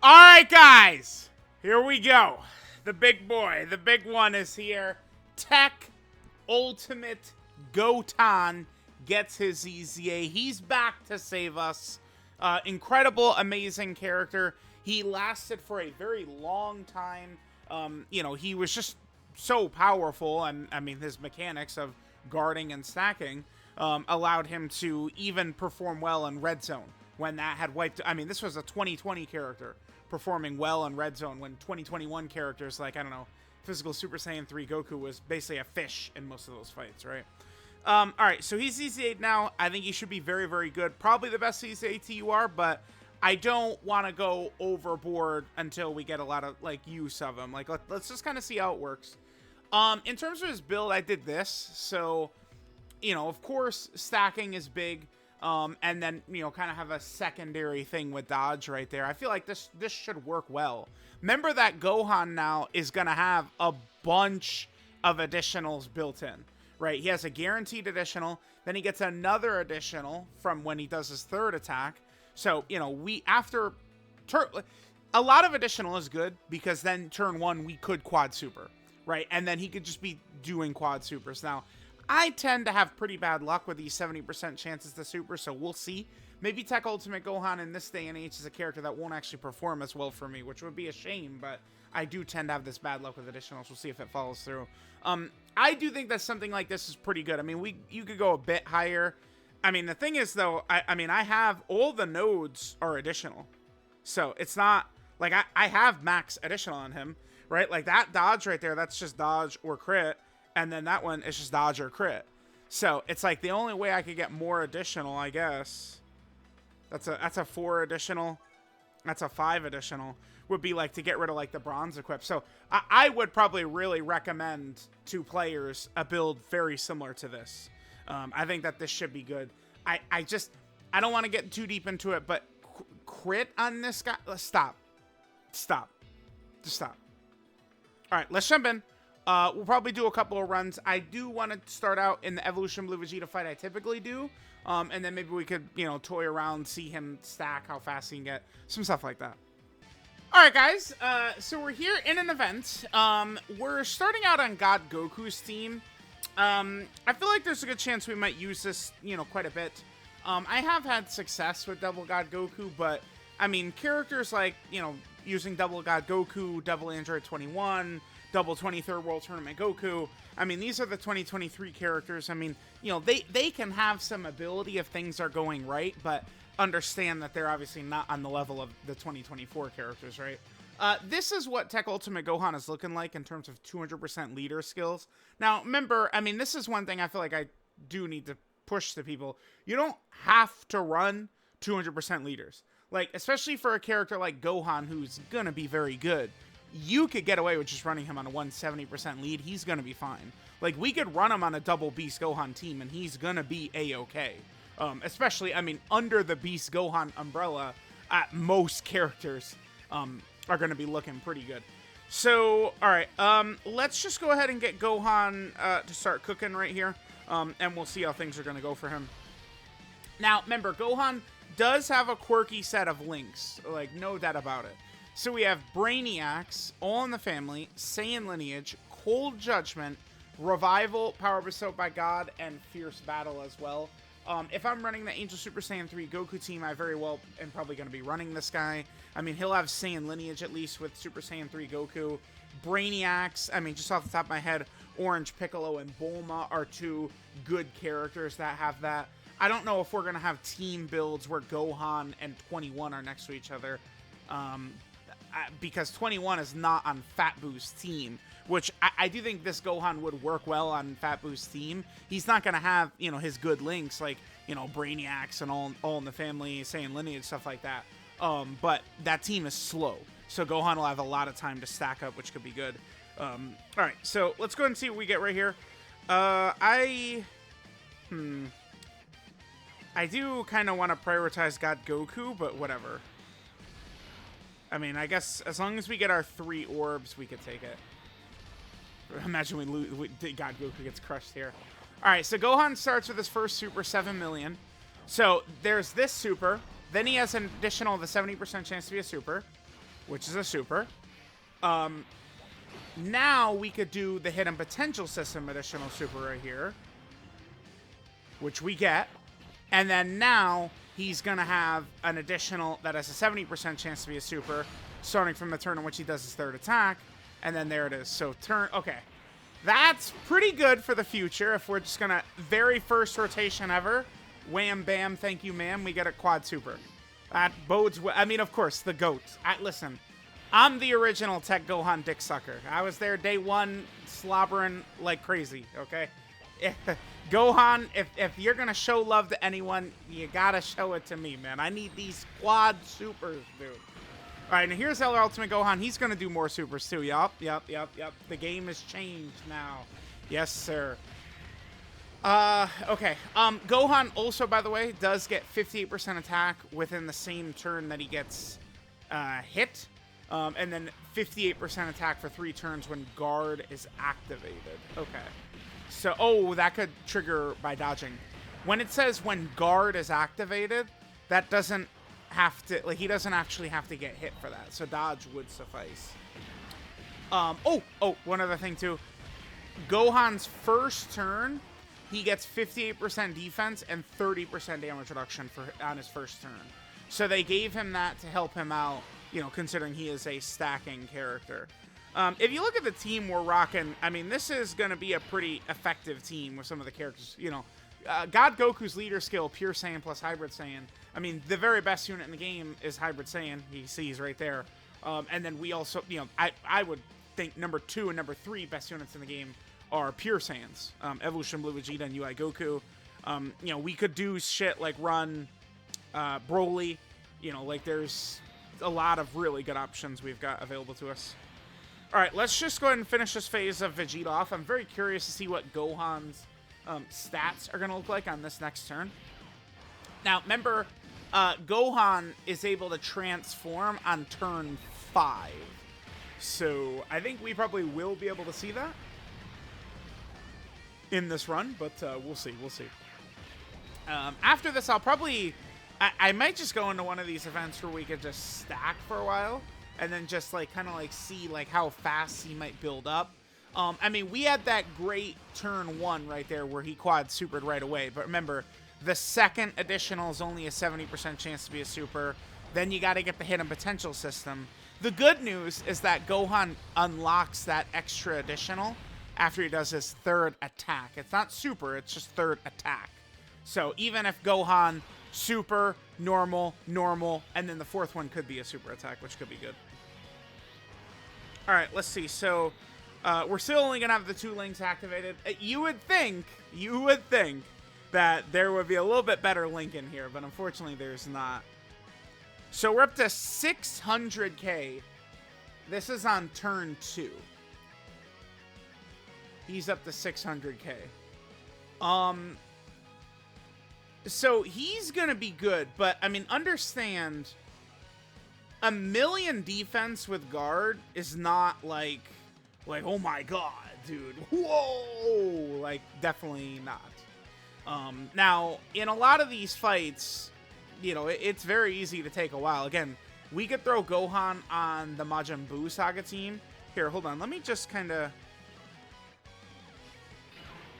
All right, guys, here we go. The big boy, the big one is here. Tech Ultimate Gohan gets his EZA. He's back to save us. Incredible, amazing character. He lasted for a very long time. He was just so powerful, and I mean, his mechanics of guarding and stacking allowed him to even perform well in Red Zone when that had wiped. I mean, this was a 2020 character performing well in Red Zone when 2021 characters like, I don't know, Physical Super Saiyan 3 Goku was basically a fish in most of those fights, right? Alright, so he's EZ8 now. I think he should be very, very good. Probably the best EZ8 TUR, but I don't want to go overboard until we get a lot of, like, use of him. Like, let's just kind of see how it works. In terms of his build, I did this. So, of course, stacking is big. And then, kind of have a secondary thing with dodge right there. I feel like this should work well. Remember that Gohan now is going to have a bunch of additionals built in, right? He has a guaranteed additional. Then he gets another additional from when he does his third attack. So, a lot of additional is good because then turn one, we could quad super, right? And then he could just be doing quad supers. Now, I tend to have pretty bad luck with these 70% chances to super, so we'll see. Maybe Tech Ultimate Gohan in this day and age is a character that won't actually perform as well for me, which would be a shame, but I do tend to have this bad luck with additionals. We'll see if it follows through. I do think that something like this is pretty good. I mean, you could go a bit higher. I mean, the thing is, though, I have all the nodes are additional. So it's not, like, I have max additional on him, right? Like, that dodge right there, that's just dodge or crit. And then that one is just dodge or crit. So it's like the only way I could get more additional, I guess. That's a 4 additional. That's a 5 additional. Would be like to get rid of like the bronze equip. So I would probably really recommend to players a build very similar to this. I think that this should be good. I don't want to get too deep into it, but crit on this guy. Stop. Just stop. All right, let's jump in. We'll probably do a couple of runs. I do want to start out in the Evolution Blue Vegeta fight I typically do. And then maybe we could, toy around, see him stack, how fast he can get, some stuff like that. Alright, guys. So we're here in an event. We're starting out on God Goku's team. I feel like there's a good chance we might use this, quite a bit. I have had success with Double God Goku, but, I mean, characters like, using Double God Goku, Double Android 21... Double 23rd World Tournament Goku. I mean, these are the 2023 characters. I mean, they can have some ability if things are going right, but understand that they're obviously not on the level of the 2024 characters, right? This is what Tech Ultimate Gohan is looking like in terms of 200% leader skills. Now, remember, I mean, this is one thing I feel like I do need to push to people. You don't have to run 200% leaders. Like, especially for a character like Gohan, who's gonna be very good. You could get away with just running him on a 170% lead. He's going to be fine. Like, we could run him on a double Beast Gohan team, and he's going to be A-okay. Especially, I mean, under the Beast Gohan umbrella, most characters are going to be looking pretty good. So, all right, let's just go ahead and get Gohan to start cooking right here, and we'll see how things are going to go for him. Now, remember, Gohan does have a quirky set of links. Like, no doubt about it. So we have Brainiacs, All in the Family, Saiyan Lineage, Cold Judgment, Revival, Power Bestowed by God, and Fierce Battle as well. If I'm running the Angel Super Saiyan 3 Goku team, I very well am probably going to be running this guy. I mean, he'll have Saiyan Lineage at least with Super Saiyan 3 Goku. Brainiacs, I mean, just off the top of my head, Orange Piccolo and Bulma are two good characters that have that. I don't know if we're going to have team builds where Gohan and 21 are next to each other. Because 21 is not on Fat Boo's team, which I do think this Gohan would work well on Fat Boo's team. He's not going to have, his good links like, Brainiacs and all in the Family, Saiyan Lineage, stuff like that. But that team is slow. So Gohan will have a lot of time to stack up, which could be good. All right, so let's go ahead and see what we get right here. I do kind of want to prioritize God Goku, but whatever. I mean, I guess as long as we get our 3 orbs, we could take it. Imagine we lose. God Goku gets crushed here. All right, so Gohan starts with his first super, 7 million. So there's this super. Then he has an additional the 70% chance to be a super. which is a super. Now we could do the hidden potential system additional super right here, which we get. And then now he's going to have an additional that has a 70% chance to be a super, starting from the turn in which he does his third attack. And then there it is. So okay. That's pretty good for the future. If we're just going to, very first rotation ever, wham, bam, thank you, ma'am, we get a quad super. That bodes well. I mean, of course, the GOAT. Listen, I'm the original Tech Gohan dick sucker. I was there day one, slobbering like crazy, okay? Gohan, if you're going to show love to anyone, you got to show it to me, man. I need these quad supers, dude. All right, and here's our Ultimate Gohan. He's going to do more supers, too. Yup. The game has changed now. Yes, sir. Okay. Gohan also, by the way, does get 58% attack within the same turn that he gets hit. And then 58% attack for 3 turns when guard is activated. Okay. So, that could trigger by dodging. When it says when guard is activated, that doesn't have to, like, he doesn't actually have to get hit for that. So dodge would suffice. One other thing too. Gohan's first turn, he gets 58% defense and 30% damage reduction on his first turn. So they gave him that to help him out, you know, considering he is a stacking character. If you look at the team we're rocking, I mean, this is going to be a pretty effective team with some of the characters. You know, God Goku's leader skill, Pure Saiyan plus Hybrid Saiyan. I mean, the very best unit in the game is Hybrid Saiyan. He sees right there. And then we also, you know, I would think number 2 and number 3 best units in the game are Pure Saiyans. Evolution Blue Vegeta and UI Goku. You know, we could do shit like run Broly. You know, like there's a lot of really good options we've got available to us. All right, let's just go ahead and finish this phase of Vegeta off. I'm very curious to see what Gohan's stats are going to look like on this next turn. Now, remember, Gohan is able to transform on turn 5. So I think we probably will be able to see that in this run, but we'll see. We'll see. After this, I'll probably... I might just go into one of these events where we could just stack for a while and then just like kind of like see like how fast he might build up. I mean, we had that great turn 1 right there where he quad supered right away. But remember, the second additional is only a 70% chance to be a super. Then you got to get the hidden potential system. The good news is that Gohan unlocks that extra additional after he does his third attack. It's not super, it's just third attack. So even if Gohan super, normal, and then the 4th one could be a super attack, which could be good. All right, let's see. So we're still only gonna have the 2 links activated. You would think that there would be a little bit better link in here, but unfortunately there's not. So we're up to 600k. This is on turn 2. He's up to 600k. So he's going to be good, but, I mean, understand, 1,000,000 defense with guard is not like, oh my god, dude, whoa, like, definitely not. Now, in a lot of these fights, you know, it's very easy to take a while. Again, we could throw Gohan on the Majin Buu Saga team. Here, hold on, let me just kind of...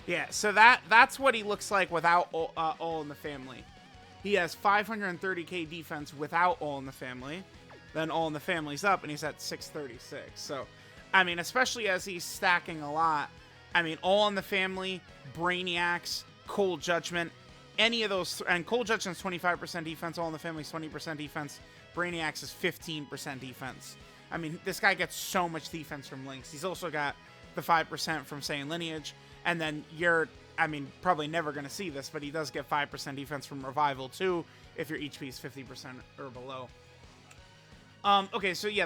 Yeah, so that's what he looks like without All in the Family. He has 530k defense without All in the Family. Then All in the Family's up, and he's at 636. So, I mean, especially as he's stacking a lot, I mean, All in the Family, Brainiacs, Cold Judgment, any of those... And Cold Judgment's 25% defense, All in the Family's 20% defense, Brainiacs is 15% defense. I mean, this guy gets so much defense from Links. He's also got the 5% from Saiyan Lineage. And then you're, I mean, probably never going to see this, but he does get 5% defense from Revival, too, if your HP is 50% or below. Okay, so yeah,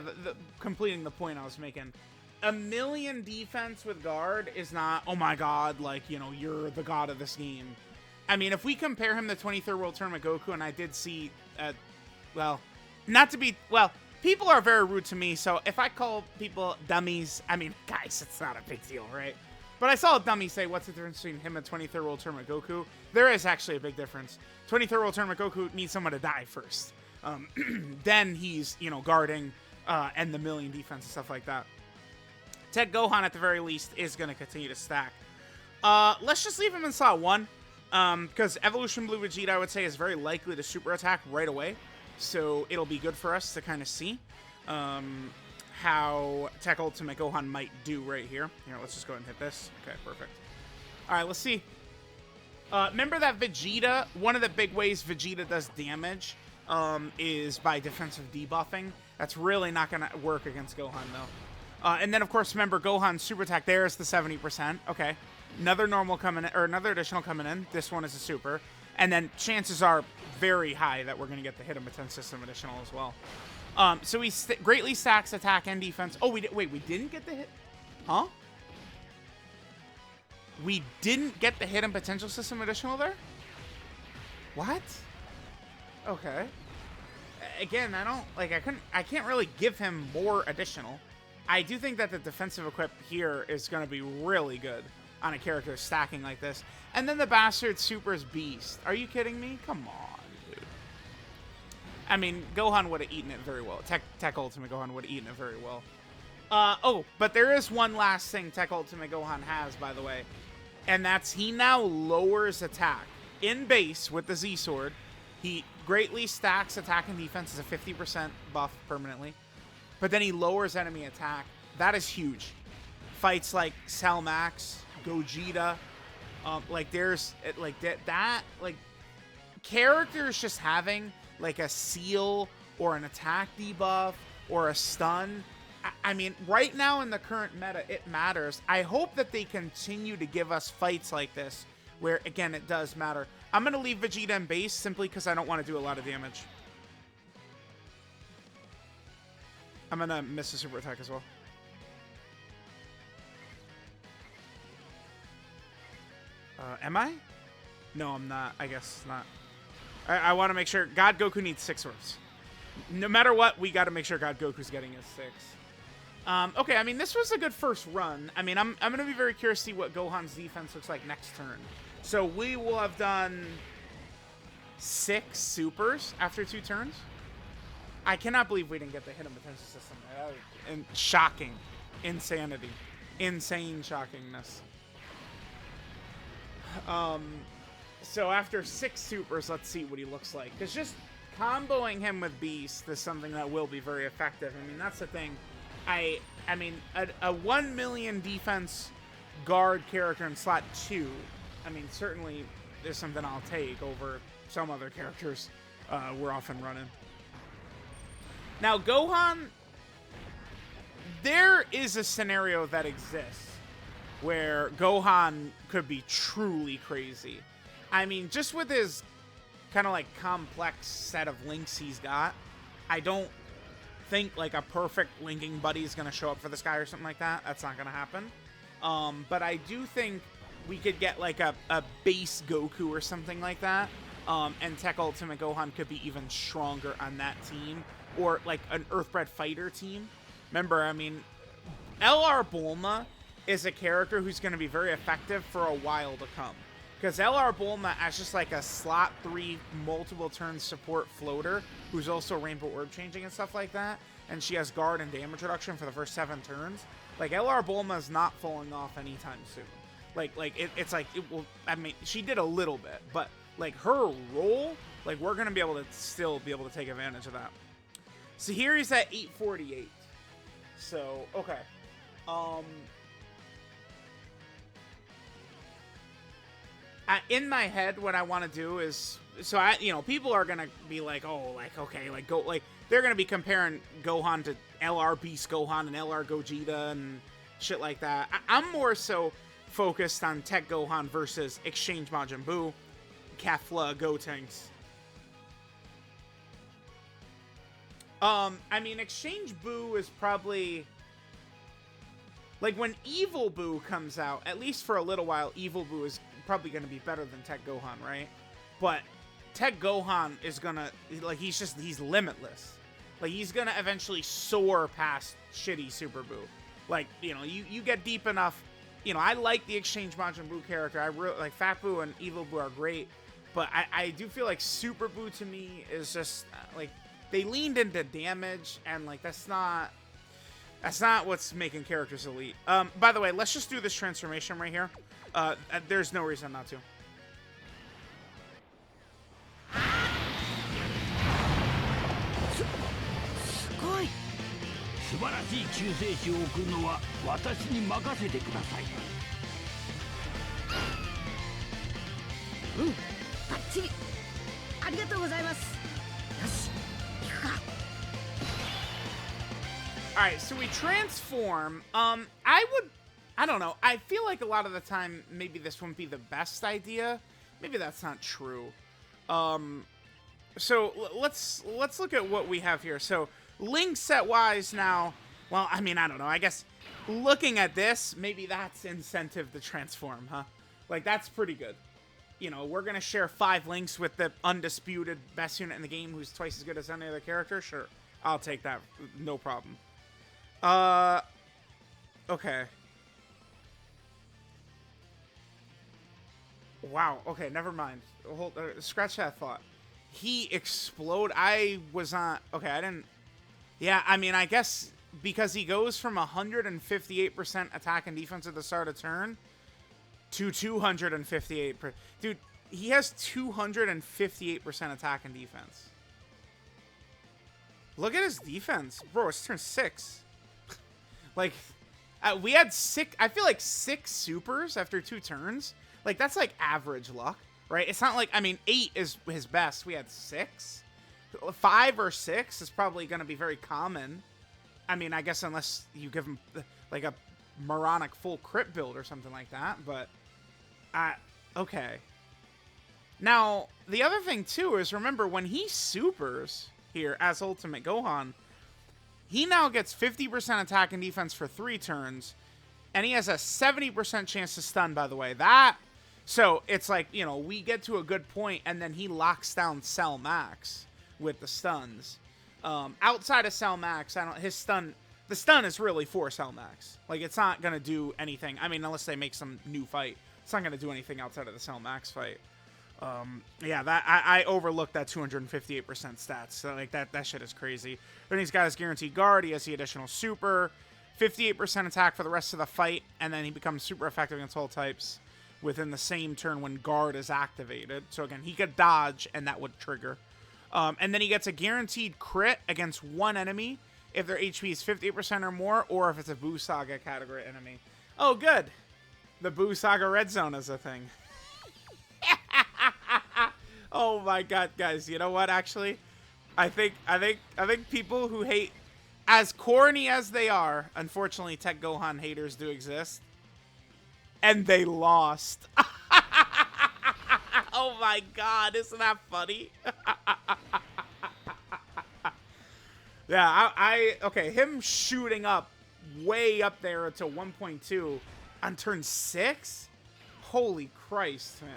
completing the point I was making. 1,000,000 defense with guard is not, oh my god, like, you know, you're the god of this game. I mean, if we compare him to 23rd World Tournament Goku, and I did see, well, not to be, well, people are very rude to me, so if I call people dummies, I mean, guys, it's not a big deal, right? But I saw a dummy say, what's the difference between him and 23rd World Tournament Goku? There is actually a big difference. 23rd World Tournament Goku needs someone to die first. Then he's, you know, guarding. and the million defense and stuff like that. Tech Gohan, at the very least, is going to continue to stack. Let's just leave him in slot 1. Because Evolution Blue Vegeta, I would say, is very likely to super attack right away. So it'll be good for us to kind of see how Tech Ultimate Gohan might do right here. Here, let's just go ahead and hit this. Okay, perfect. All right, let's see. Remember that Vegeta, one of the big ways Vegeta does damage is by defensive debuffing. That's really not going to work against Gohan, though. And then, of course, remember, Gohan's super attack there is the 70%. Okay. Another normal coming in, or another additional coming in. This one is a super. And then chances are very high that we're going to get the Hit 'em Atten System additional as well. So he greatly stacks attack and defense. Oh, wait, we didn't get the hit? Huh? We didn't get the Hidden Potential System additional there? What? Okay. Again, I can't really give him more additional. I do think that the defensive equip here is going to be really good on a character stacking like this. And then the Bastard Super's Beast. Are you kidding me? Come on, dude. I mean, Gohan would have eaten it very well. Tech Ultimate Gohan would have eaten it very well. Oh, but there is one last thing Tech Ultimate Gohan has, by the way. And that's he now lowers attack. In base with the Z-Sword, he greatly stacks attack and defense as a 50% buff permanently. But then he lowers enemy attack. That is huge. Fights like Cell Max, Gogeta, characters just having like a seal or an attack debuff or a stun. I mean, right now in the current meta, it matters. I hope that they continue to give us fights like this where, again, it does matter. I'm going to leave Vegeta in base simply because I don't want to do a lot of damage. I'm going to miss a super attack as well. Am I? No, I'm not. I guess not. I want to make sure. God Goku needs 6 orbs. No matter what, we got to make sure God Goku's getting his 6. Okay, I mean, this was a good first run. I mean, I'm going to be very curious to see what Gohan's defense looks like next turn. So we will have done 6 supers after 2 turns. I cannot believe we didn't get the Hit 'em Potential System. And shocking. Insanity. Insane shockingness. So after 6 supers, let's see what he looks like. Because just comboing him with Beast is something that will be very effective. I mean, that's the thing. I mean, a 1 million defense guard character in slot 2, I mean, certainly is something I'll take over some other characters we're often running. Now, Gohan, there is a scenario that exists where Gohan could be truly crazy. I mean, just with his kind of like complex set of links he's got, I don't think like a perfect linking buddy is going to show up for this guy or something like that. That's not going to happen. But I do think we could get like a base Goku or something like that. And Tech Ultimate Gohan could be even stronger on that team. Or like an Earthbred Fighter team. Remember, I mean, LR Bulma is a character who's going to be very effective for a while to come. Because LR Bulma as just like a slot 3 multiple turn support floater who's also Rainbow Orb changing and stuff like that. And she has guard and damage reduction for the first 7 turns. Like LR Bulma is not falling off anytime soon. It's like, it will, I mean, she did a little bit. But like her role, like we're going to be able to still be able to take advantage of that. So here he's at 848. So, okay. In my head, what I want to do is, so people are gonna be like, oh, like okay, like go, like they're gonna be comparing Gohan to LR Beast Gohan and LR Gogeta and shit like that. I'm more so focused on Tech Gohan versus Exchange Majin Buu, Kefla Gotenks. I mean, Exchange Buu is probably like when Evil Buu comes out, at least for a little while, Evil Buu is probably going to be better than Tech Gohan, right? But Tech Gohan is going to, like, he's limitless. Like, he's going to eventually soar past shitty Super Buu. Like, you get deep enough, I like the Exchange Majin Buu character. I really, like, Fat Buu and Evil Buu are great. But I do feel like Super Buu to me is just, like, they leaned into damage, and like that's not what's making characters elite. By the way, let's just do this transformation right here. There's no reason not to. Alright, so we transform. I don't know. I feel like a lot of the time, maybe this wouldn't be the best idea. Maybe that's not true. So let's look at what we have here. So link set wise now, well, I mean, I don't know. I guess looking at this, maybe that's incentive to transform, huh? Like, that's pretty good. You know, we're going to share 5 links with the undisputed best unit in the game who's twice as good as any other character. Sure, I'll take that. No problem. Okay. Wow, okay, never mind. Hold, scratch that thought. He explode. I was on. Okay, I didn't. Yeah, I mean, I guess because he goes from 158% attack and defense at the start of turn to 258%. Dude, he has 258% attack and defense. Look at his defense. Bro, it's turn 6. Like, we had 6. I feel like 6 supers after 2 turns. Like, that's like average luck. Right? It's not like, I mean, 8 is his best. We had 6. 5 or 6 is probably going to be very common. I mean, I guess unless you give him, like, a moronic full crit build or something like that. But, okay. Now, the other thing, too, is remember, when he supers here as Ultimate Gohan, he now gets 50% attack and defense for 3 turns. And he has a 70% chance to stun, by the way. So, it's like, you know, we get to a good point, and then he locks down Cell Max with the stuns. Outside of Cell Max, the stun is really for Cell Max. Like, it's not going to do anything. I mean, unless they make some new fight. It's not going to do anything outside of the Cell Max fight. Yeah, I overlooked that 258% stats. So, like, that shit is crazy. Then he's got his guaranteed guard. He has the additional super. 58% attack for the rest of the fight, and then he becomes super effective against all types within the same turn when guard is activated. So again, he could dodge, and that would trigger. And then he gets a guaranteed crit against one enemy if their HP is 50% or more, or if it's a Buu Saga category enemy. Oh, good. The Buu Saga red zone is a thing. Oh my god, guys. You know what, actually? I think people who hate, as corny as they are, unfortunately, Tech Gohan haters do exist. And they lost. Oh my god, isn't that funny? Yeah, okay, him shooting up way up there to 1.2 on turn 6? Holy Christ, man.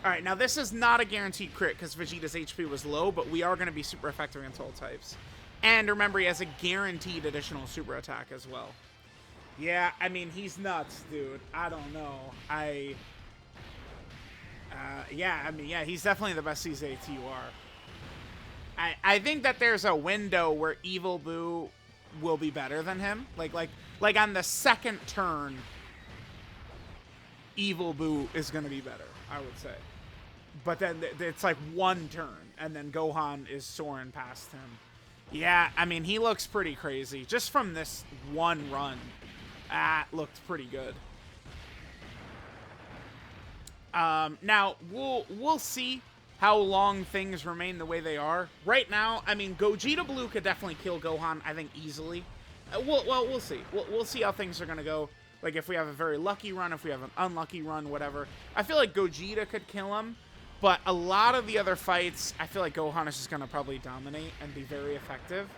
Alright, now this is not a guaranteed crit because Vegeta's HP was low, but we are going to be super effective against all types. And remember, he has a guaranteed additional super attack as well. Yeah, I mean, he's nuts, dude. I don't know. Yeah, I mean, yeah, he's definitely the best EZA TEQ. I think that there's a window where Evil Buu will be better than him. Like on the second turn, Evil Buu is going to be better, I would say. But then it's like one turn, and then Gohan is soaring past him. Yeah, I mean, he looks pretty crazy. Just from this one run, looked pretty good. Now, we'll see how long things remain the way they are. Right now, I mean, Gogeta Blue could definitely kill Gohan, I think, easily. We'll see. We'll see how things are going to go. Like, if we have a very lucky run, if we have an unlucky run, whatever. I feel like Gogeta could kill him. But a lot of the other fights, I feel like Gohan is just going to probably dominate and be very effective.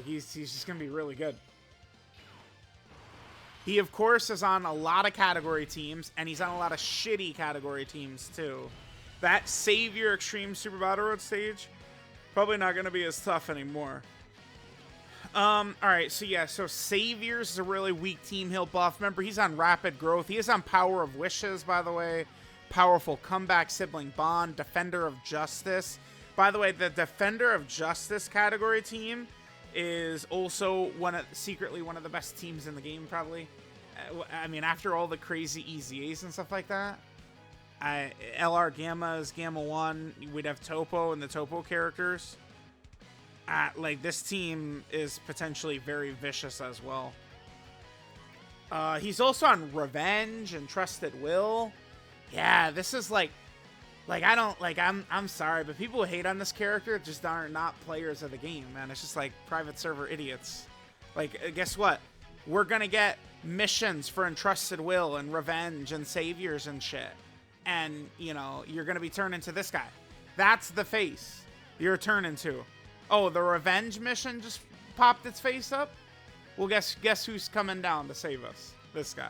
He's just going to be really good. He, of course, is on a lot of category teams, and he's on a lot of shitty category teams, too. That Savior Extreme Super Battle Road stage, probably not going to be as tough anymore. Alright, so yeah, so Saviors is a really weak team he'll buff. Remember, he's on Rapid Growth. He is on Power of Wishes, by the way. Powerful Comeback, Sibling Bond, Defender of Justice. By the way, the Defender of Justice category team is also secretly one of the best teams in the game, probably. I mean, after all the crazy EZAs and stuff like that, LR Gamma is Gamma 1. We'd have Topo and the Topo characters. Like, this team is potentially very vicious as well. He's also on Revenge and Trusted Will. Yeah, this is like I don't, like, I'm sorry, but people who hate on this character just are not players of the game, man. It's just like private server idiots. Like, guess what? We're gonna get missions for Entrusted Will and Revenge and Saviors and shit. And, you know, you're gonna be turned into this guy. That's the face you're turning to. Oh, the Revenge mission just popped its face up? Well, guess who's coming down to save us? This guy.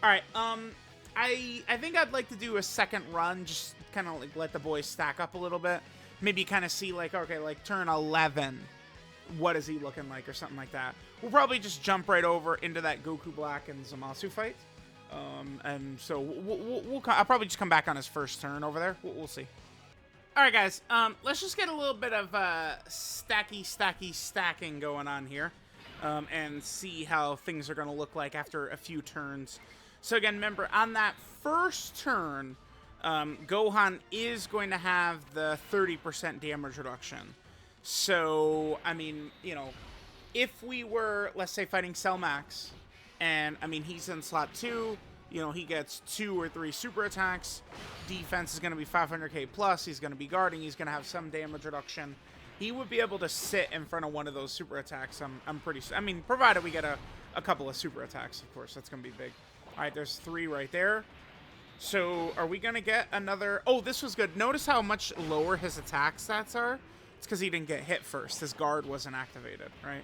Alright, I think I'd like to do a second run, just kind of like let the boys stack up a little bit. Maybe kind of see, like, okay, like turn 11, what is he looking like or something like that. We'll probably just jump right over into that Goku Black and Zamasu fight. And so I'll probably just come back on his first turn over there. We'll see. All right, guys, let's just get a little bit of stacking going on here. And see how things are going to look like after a few turns. So again, remember, on that first turn, Gohan is going to have the 30% damage reduction. So, I mean, you know, if we were, let's say, fighting Cell Max, and, I mean, he's in slot 2, you know, he gets 2 or 3 super attacks, defense is going to be 500k plus, he's going to be guarding, he's going to have some damage reduction. He would be able to sit in front of one of those super attacks. I'm pretty. I mean, provided we get a couple of super attacks, of course. That's gonna be big. All right, there's 3 right there. So are we gonna get another? Oh, this was good. Notice how much lower his attack stats are. It's because he didn't get hit first. His guard wasn't activated, right?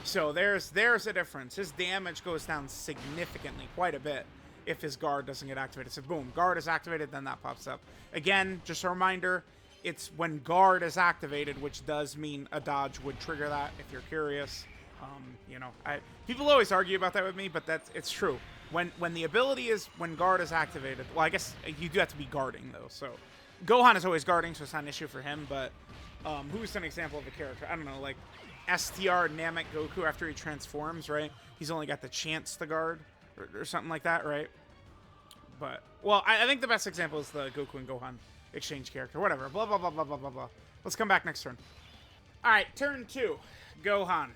So there's a difference. His damage goes down significantly, quite a bit, if his guard doesn't get activated. So boom, guard is activated, then that pops up. Again, just a reminder. It's when guard is activated, which does mean a dodge would trigger that, if you're curious. You know, people always argue about that with me, but it's true. When the ability is, when guard is activated, well, I guess you do have to be guarding, though. So Gohan is always guarding, so it's not an issue for him, but who's an example of a character? I don't know, like STR Namek Goku after he transforms, right? He's only got the chance to guard, or something like that, right? But, well, I think the best example is the Goku and Gohan exchange character, whatever, blah blah blah blah blah blah blah. Let's come back next turn. All right, turn 2, Gohan.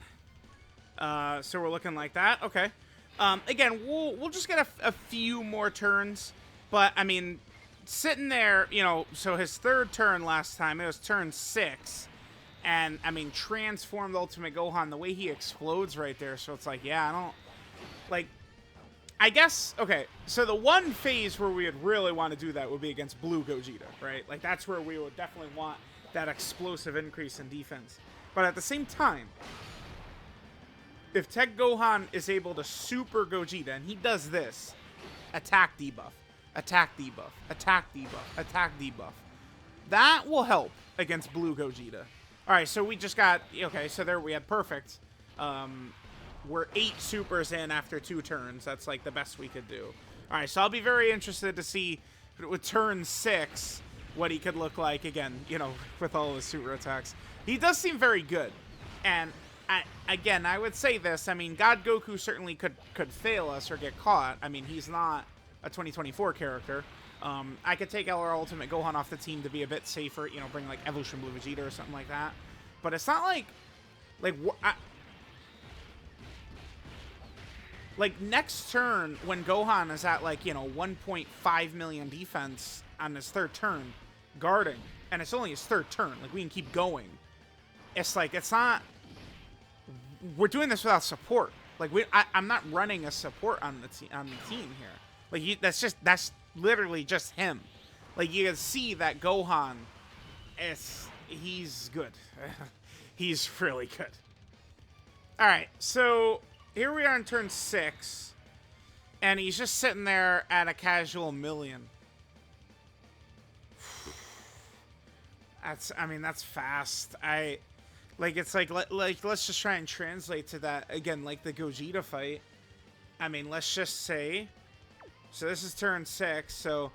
So we're looking like that. Okay. Again, we'll just get a few more turns, but I mean, sitting there, you know. So his 3rd turn last time, it was turn 6, and I mean, transformed Ultimate Gohan, the way he explodes right there. So it's like, yeah, I don't like. I guess, okay, so the one phase where we would really want to do that would be against Blue Gogeta, right? Like, that's where we would definitely want that explosive increase in defense. But at the same time, if Tech Gohan is able to super Gogeta, and he does this, attack debuff, attack debuff, attack debuff, attack debuff, that will help against Blue Gogeta. All right, so we just got, okay, so there we had perfect. We're 8 supers in after 2 turns. That's like the best we could do. All right, so I'll be very interested to see with turn 6 what he could look like again, you know, with all his super attacks. He does seem very good. And I would say this. I mean, God Goku certainly could fail us or get caught. I mean, he's not a 2024 character. I could take LR Ultimate Gohan off the team to be a bit safer, you know, bring like Evolution Blue Vegeta or something like that. But it's not like next turn, when Gohan is at, like, you know, 1.5 million defense on his 3rd turn, guarding, and it's only his 3rd turn, like, we can keep going. It's like, it's not, we're doing this without support. Like, I'm not running a support on the team here. Like, that's literally just him. Like, you can see that Gohan, he's good. He's really good. All right, so here we are in turn 6, and he's just sitting there at a casual million. That's fast. It's like let's just try and translate to that again, like the Gogeta fight. I mean, let's just say, so this is turn 6, so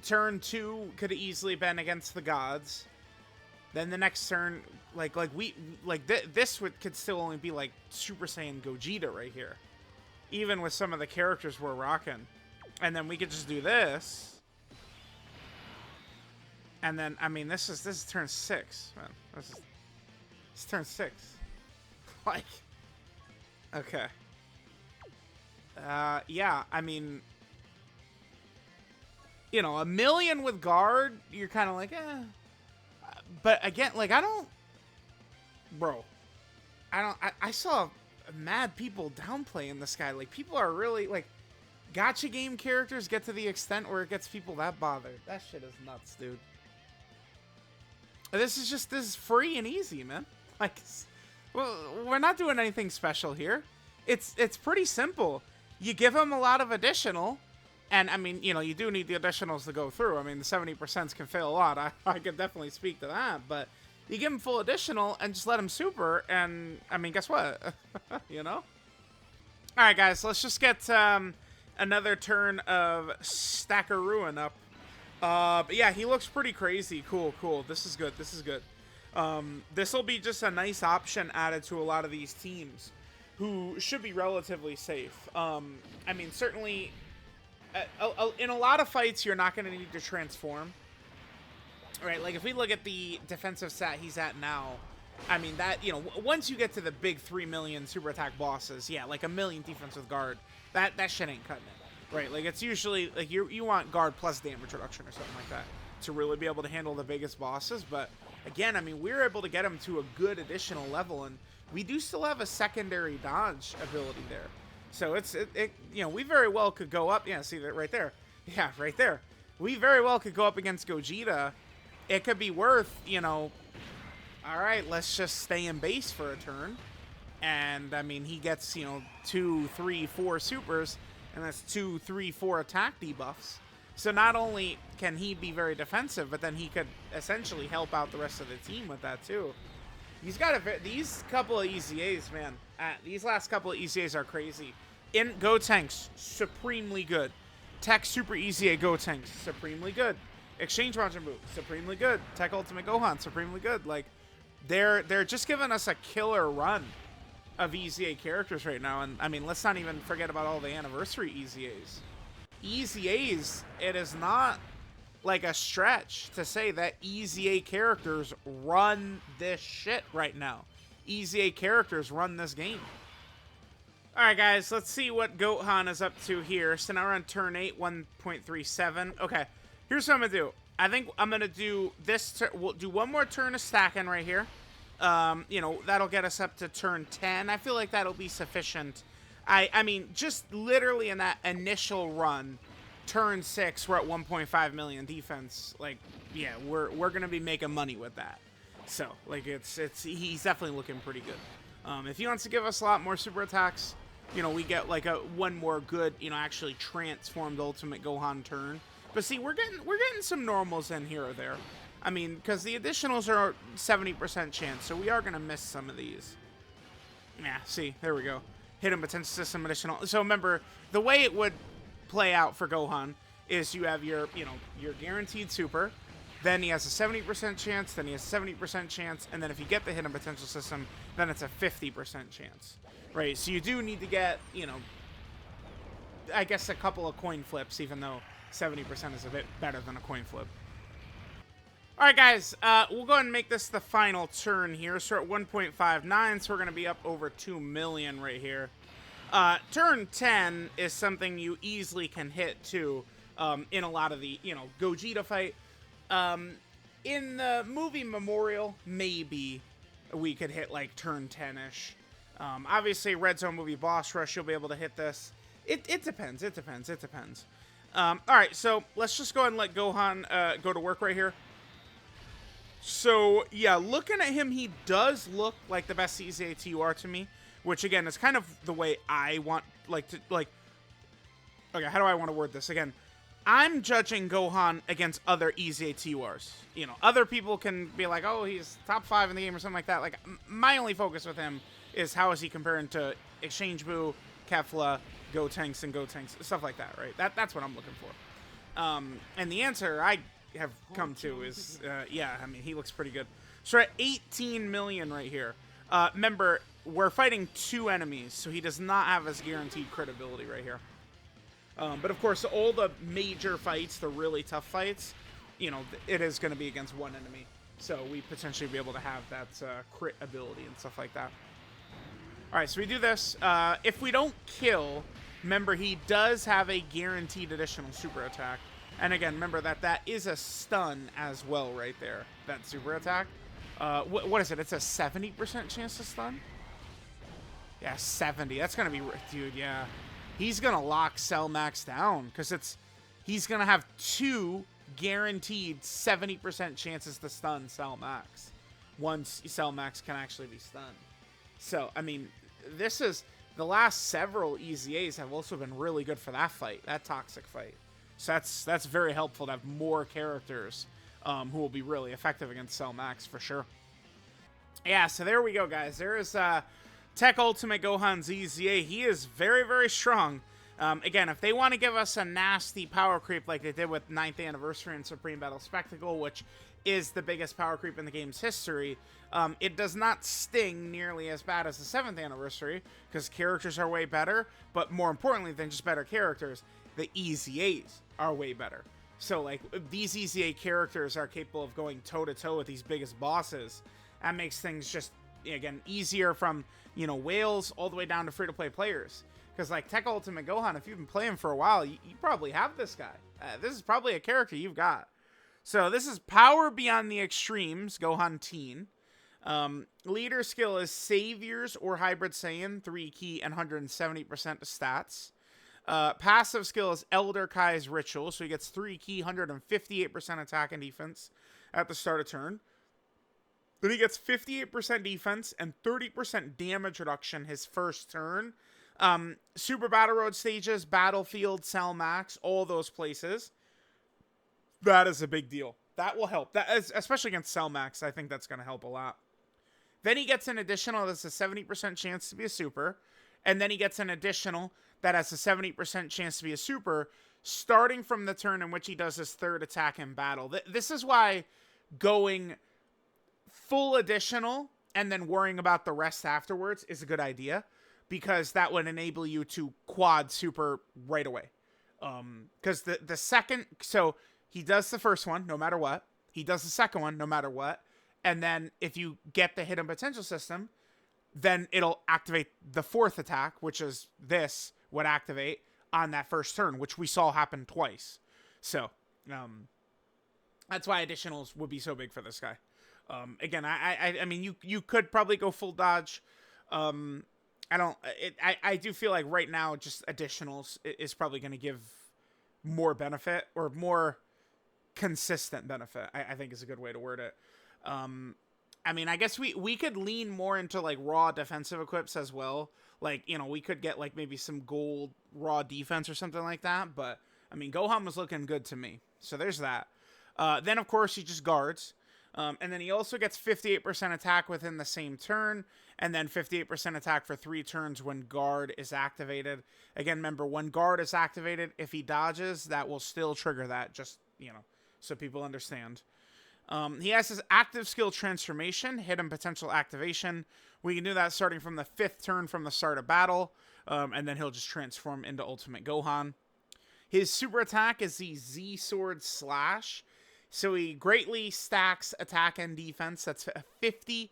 turn 2 could have easily been against the gods. Then the next turn, this could still only be like Super Saiyan Gogeta right here, even with some of the characters we're rocking. And then we could just do this. And then, I mean, this is turn 6, man. This is turn 6. Like, okay. Yeah, I mean, you know, 1 million with guard, you're kind of like, eh. But again, like, I saw mad people downplaying this guy. Like, people are really, like, gacha game characters get to the extent where it gets people that bothered. That shit is nuts, dude. This is free and easy, man. Like, well, we're not doing anything special here. It's pretty simple. You give him a lot of additional, and I mean, you know, you do need the additionals to go through. I mean, the 70% can fail a lot. I could definitely speak to that, but you give him full additional and just let him super, and I mean, guess what? You know? All right, guys, let's just get another turn of Stacker Ruin up. But yeah, he looks pretty crazy. Cool. This is good. This will be just a nice option added to a lot of these teams who should be relatively safe. I mean, certainly, in a lot of fights, you're not going to need to transform. Right, like if we look at the defensive stat he's at now, I mean, that, you know, once you get to the big 3 million super attack bosses, yeah, like 1 million defense with guard, that shit ain't cutting it. Right, like it's usually, like you want guard plus damage reduction or something like that to really be able to handle the biggest bosses. But again, I mean, we're able to get him to a good additional level, and we do still have a secondary dodge ability there. So it you know, we very well could go up. Yeah, see that right there. Yeah, right there. We very well could go up against Gogeta. It could be worth, you know, all right, let's just stay in base for a turn. And I mean, he gets, you know, 2, 3, 4 supers, and that's 2, 3, 4 attack debuffs. So not only can he be very defensive, but then he could essentially help out the rest of the team with that too. He's got these couple of EZAs, man. These last couple of EZAs are crazy. In Gotenks, supremely good. Tech Super EZA Gotenks, supremely good. Exchange Majin Buu, supremely good. Tech Ultimate Gohan, supremely good. Like, they're just giving us a killer run of EZA characters right now. And I mean, let's not even forget about all the anniversary EZAs. EZAs, it is not like a stretch to say that EZA characters run this shit right now. EZA characters run this game. Alright guys, let's see what Gohan is up to here. So now we're on turn 8, 1.37. Okay, here's what I'm going to do. I think I'm going to do this. We'll do one more turn of stacking right here. You know, that'll get us up to turn 10. I feel like that'll be sufficient. I mean, just literally in that initial run, turn 6, we're at 1.5 million defense. Like, yeah, we're going to be making money with that. So, like, he's definitely looking pretty good. If he wants to give us a lot more super attacks, you know, we get like one more good, you know, actually transformed Ultimate Gohan turn. But see, we're getting some normals in here or there. I mean, because the additionals are 70% chance, so we are going to miss some of these. Yeah, see, there we go. Hidden potential system additional. So remember, the way it would play out for Gohan is you have your, you know, your guaranteed super, then he has a 70% chance, then he has a 70% chance, and then if you get the hidden potential system, then it's a 50% chance. Right, so you do need to get, you know, I guess a couple of coin flips, even though 70% is a bit better than a coin flip. Alright guys, we'll go ahead and make this the final turn here. So we're at 1.59, so we're going to be up over 2 million right here. Turn 10 is something you easily can hit too, in a lot of the, you know, Gogeta fight. In the movie Memorial, maybe we could hit like turn 10-ish. Obviously, Red Zone movie Boss Rush, you'll be able to hit this. It depends. Alright, so let's just go ahead and let Gohan go to work right here. So, yeah, looking at him, he does look like the best EZA TEQ to me, which, again, is kind of the way I want, okay, how do I want to word this? Again, I'm judging Gohan against other EZA TEQs. You know, other people can be like, oh, he's top 5 in the game or something like that. Like, my only focus with him is how is he comparing to Exchange Buu, Kefla, Gotenks, and Gotenks, stuff like that, right? That's what I'm looking for. And the answer I have come to is, yeah, I mean, he looks pretty good. So we're at 18 million right here. Remember, we're fighting 2 enemies, so he does not have his guaranteed crit ability right here. But of course, all the major fights, the really tough fights, you know, it is going to be against 1 enemy. So we potentially be able to have that crit ability and stuff like that. Alright, so we do this. If we don't kill, remember, he does have a guaranteed additional super attack. And again, remember that is a stun as well right there, that super attack. What is it? It's a 70% chance to stun? Yeah, 70. That's going to be... Dude, yeah. He's going to lock Cell Max down because he's going to have 2 guaranteed 70% chances to stun Cell Max once Cell Max can actually be stunned. So, I mean, this is... The last several EZAs have also been really good for that fight, that toxic fight. So that's very helpful to have more characters who will be really effective against Cell Max for sure. Yeah, so there we go, guys. There is TEQ Ultimate Gohan's EZA. He is very, very strong. Again, if they want to give us a nasty power creep like they did with 9th Anniversary and Supreme Battle Spectacle, which is the biggest power creep in the game's history, it does not sting nearly as bad as the 7th Anniversary, because characters are way better, but more importantly than just better characters, the EZAs are way better. So, like, these EZA characters are capable of going toe-to-toe with these biggest bosses. That makes things just, again, easier from, you know, whales all the way down to free-to-play players. Because, like, TEQ Ultimate Gohan, if you've been playing for a while, you probably have this guy. This is probably a character you've got. So, this is Power Beyond the Extremes, Gohan Teen. Leader skill is Saviors or Hybrid Saiyan, 3 key and 170% to stats. Passive skill is Elder Kai's Ritual, so he gets 3 key, 158% attack and defense at the start of turn. Then he gets 58% defense and 30% damage reduction his first turn. Super Battle Road stages, Battlefield, Cell Max, all those places. That is a big deal. That will help. That is, especially against Cell Max, I think that's going to help a lot. Then he gets an additional that's a 70% chance to be a super. And then he gets an additional that has a 70% chance to be a super, starting from the turn in which he does his 3rd attack in battle. This is why going full additional and then worrying about the rest afterwards is a good idea, because that would enable you to quad super right away. Because the second... So he does the first one, no matter what. He does the second one, no matter what. And then if you get the hidden potential system, then it'll activate the 4th attack, which is this, would activate on that first turn, which we saw happen twice. So, that's why additionals would be so big for this guy. Again, I mean, you could probably go full dodge. I do feel like right now, just additionals is probably going to give more benefit, or more consistent benefit, I think is a good way to word it. I mean, I guess we could lean more into, like, raw defensive equips as well. Like, you know, we could get, like, maybe some gold raw defense or something like that. But, I mean, Gohan was looking good to me. So there's that. Then, of course, he just guards. And then he also gets 58% attack within the same turn. And then 58% attack for 3 turns when guard is activated. Again, remember, when guard is activated, if he dodges, that will still trigger that. Just, you know, so people understand. He has his active skill transformation, hidden potential activation. We can do that starting from the 5th turn from the start of battle. And then he'll just transform into Ultimate Gohan. His super attack is the Z Sword Slash. So he greatly stacks attack and defense. That's a 50%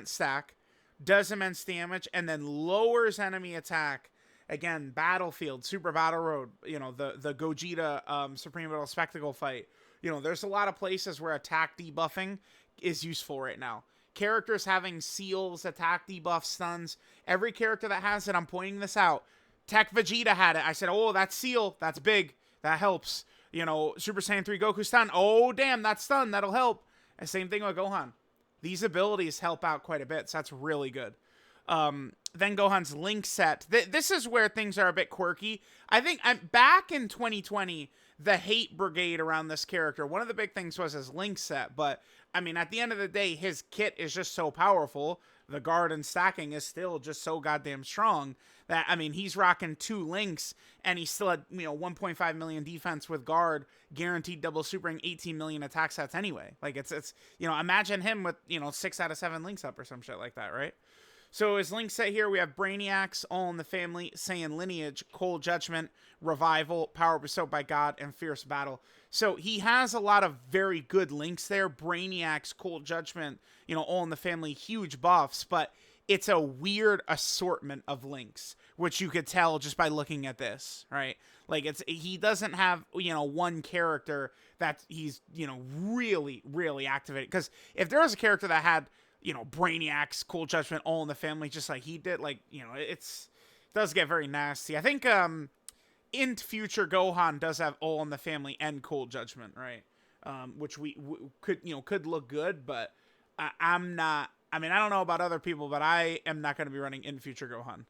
stack. Does immense damage. And then lowers enemy attack. Again, Battlefield, Super Battle Road. You know, the Gogeta Supreme Battle Spectacle fight. You know, there's a lot of places where attack debuffing is useful right now. Characters having seals, attack debuff, stuns. Every character that has it, I'm pointing this out. TEQ Vegeta had it. I said, oh, that's seal. That's big. That helps. You know, Super Saiyan 3 Goku stun. Oh, damn, that's stun. That'll help. And same thing with Gohan. These abilities help out quite a bit, so that's really good. Then Gohan's Link set. This is where things are a bit quirky. I think back in 2020... the hate brigade around this character, one of the big things was his Link set, but I mean, at the end of the day, his kit is just so powerful the guard and stacking is still just so goddamn strong that, I mean, he's rocking 2 links and he's still at, 1.5 million defense with guard, guaranteed double supering 18 million attack stats anyway. Like, it's imagine him with, 6 out of 7 links up or some shit like that, right? So his link set here, we have Brainiacs, All in the Family, Saiyan Lineage, Cold Judgment, Revival, Power Bestowed by God, and Fierce Battle. So he has a lot of very good links there. Brainiacs, Cold Judgment, All in the Family, huge buffs, but it's a weird assortment of links, which you could tell just by looking at this, right? Like, he doesn't have, one character that he's, really, really activated. Because if there was a character that had, Brainiacs, Cold Judgment, All in the Family, just like he did, like, it does get very nasty. I think in future Gohan does have All in the Family and Cold Judgment, right? Which we could look good, but I'm not. I mean, I don't know about other people, but I am not going to be running in future Gohan.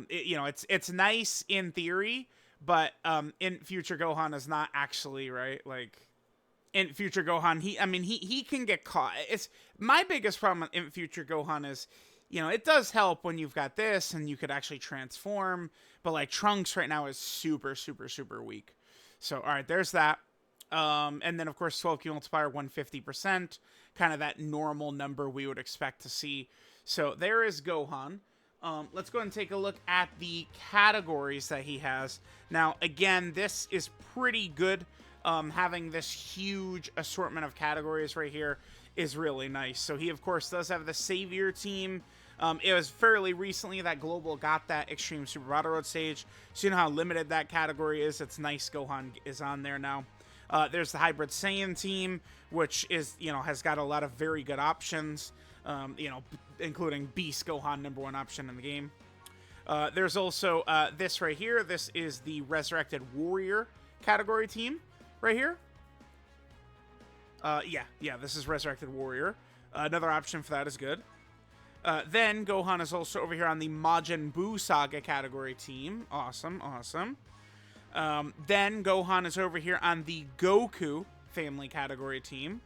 It's nice in theory, but in future Gohan is not actually, right? Like, in future Gohan, he can get caught. It's my biggest problem in future Gohan is, it does help when you've got this and you could actually transform, but like Trunks right now is super, super, super weak. So, all right, there's that. And then of course 12 key multiplier, 150%, kind of that normal number we would expect to see. So there is Gohan. Let's go ahead and take a look at the categories that he has. Now, again, this is pretty good. Having this huge assortment of categories right here is really nice. So he, of course, does have the Savior team. It was fairly recently that Global got that Extreme Super Battle Road stage. So you know how limited that category is. It's nice Gohan is on there now. There's the Hybrid Saiyan team, which is, has got a lot of very good options, including Beast Gohan, #1 option in the game. There's also this right here. This is the Resurrected Warrior category team right here. Yeah, this is Resurrected Warrior. Another option for that is good. Then Gohan is also over here on the Majin Buu Saga category team. Awesome, awesome. Then Gohan is over here on the Goku family category team.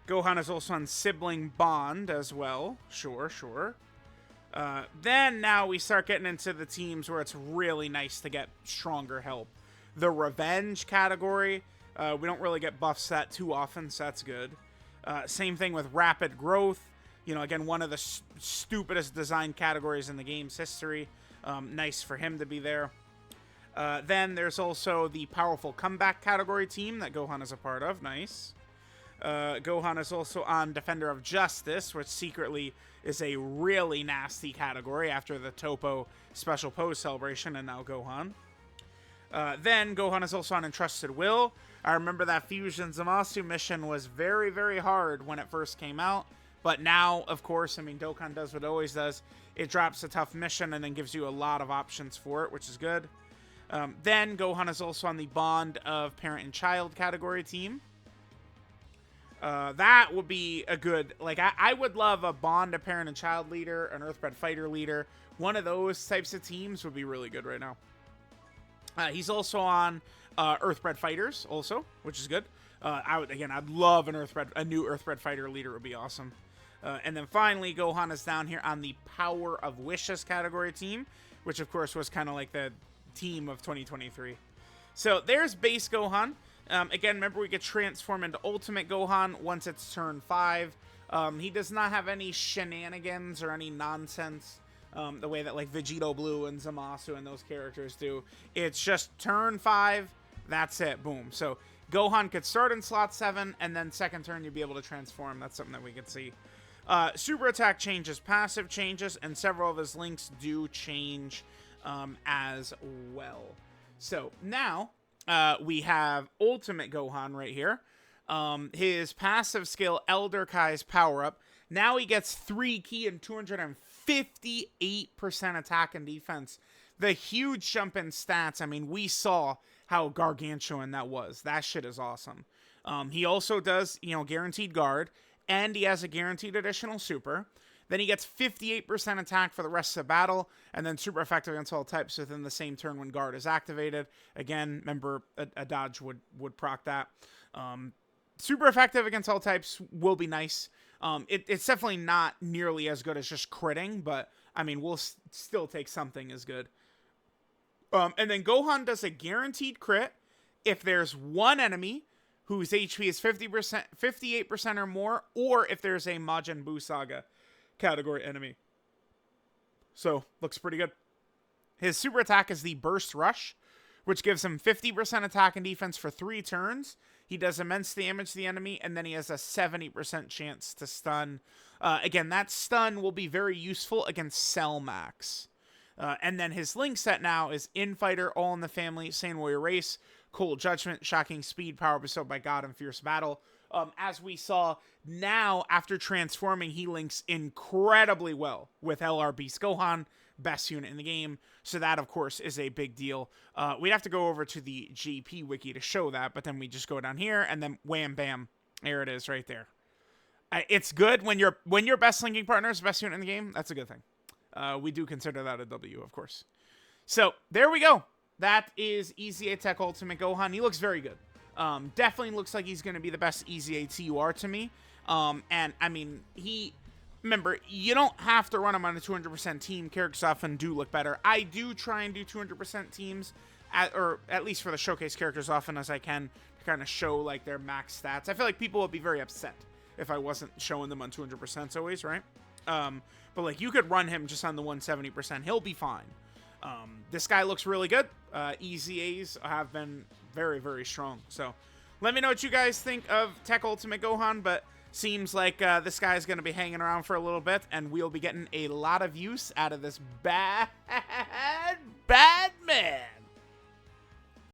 Gohan is also on Sibling Bond as well. Sure. Then now we start getting into the teams where it's really nice to get stronger help. The Revenge category, we don't really get buffs that too often, so that's good. Same thing with Rapid Growth. Again, one of the stupidest design categories in the game's history. Nice for him to be there. Then there's also the Powerful Comeback category team that Gohan is a part of. Nice. Gohan is also on Defender of Justice, which secretly is a really nasty category after the Topo Special Pose celebration, and now Gohan. Then Gohan is also on Entrusted Will. I remember that Fusion Zamasu mission was very, very hard when it first came out. But now, of course, Dokkan does what it always does. It drops a tough mission and then gives you a lot of options for it, which is good. Then Gohan is also on the Bond of Parent and Child category team. That would be a good, I would love a Bond of Parent and Child leader, an Earthbred Fighter leader. One of those types of teams would be really good right now. He's also on Earthbred Fighters also, which is good. I'd love a new Earthbred Fighter leader. Would be awesome. And then finally, Gohan is down here on the Power of Wishes category team, which of course was kind of like the team of 2023. So there's base Gohan. Again, remember we could transform into Ultimate Gohan once it's turn 5. He does not have any shenanigans or any nonsense the way that like Vegito Blue and Zamasu and those characters do. It's just turn 5. That's it. Boom. So Gohan could start in slot 7, and then second turn you'd be able to transform. That's something that we could see. Super attack changes, passive changes, and several of his links do change as well. So now we have Ultimate Gohan right here. His passive skill, Elder Kai's power-up. Now he gets 3 key and 258% attack and defense. The huge jump in stats. We saw how gargantuan that was. That shit is awesome. He also does, guaranteed guard, and he has a guaranteed additional super. Then he gets 58% attack for the rest of the battle, and then super effective against all types within the same turn when guard is activated. Again, remember, a dodge would proc that. Super effective against all types will be nice. It's definitely not nearly as good as just critting, but I mean, we'll still take something as good. And then Gohan does a guaranteed crit if there's one enemy whose HP is 50%, 58% or more, or if there's a Majin Buu Saga category enemy. So, looks pretty good. His super attack is the Burst Rush, which gives him 50% attack and defense for 3 turns. He does immense damage to the enemy, and then he has a 70% chance to stun. Again, that stun will be very useful against Cell Max. And then his link set now is Infighter, All in the Family, Saiyan Warrior Race, Cold Judgment, Shocking Speed, Power Bestowed by God, and Fierce Battle. As we saw, now, after transforming, he links incredibly well with LR Beast Gohan, best unit in the game. So that, of course, is a big deal. We'd have to go over to the GP wiki to show that, but then we just go down here, and then wham, bam, there it is right there. It's good when your best linking partner is the best unit in the game. That's a good thing. We do consider that a W, of course. So, there we go. That is EZA TEQ Ultimate Gohan. He looks very good. Definitely looks like he's going to be the best EZA TUR to me. And, I mean, remember, you don't have to run him on a 200% team. Characters often do look better. I do try and do 200% teams, or at least for the showcase characters often as I can, to kind of show, like, their max stats. I feel like people would be very upset if I wasn't showing them on 200% always, right? But, like, you could run him just on the 170%. He'll be fine. This guy looks really good. EZAs have been very, very strong. So, let me know what you guys think of TEQ Ultimate Gohan, but seems like this guy's going to be hanging around for a little bit, and we'll be getting a lot of use out of this bad man.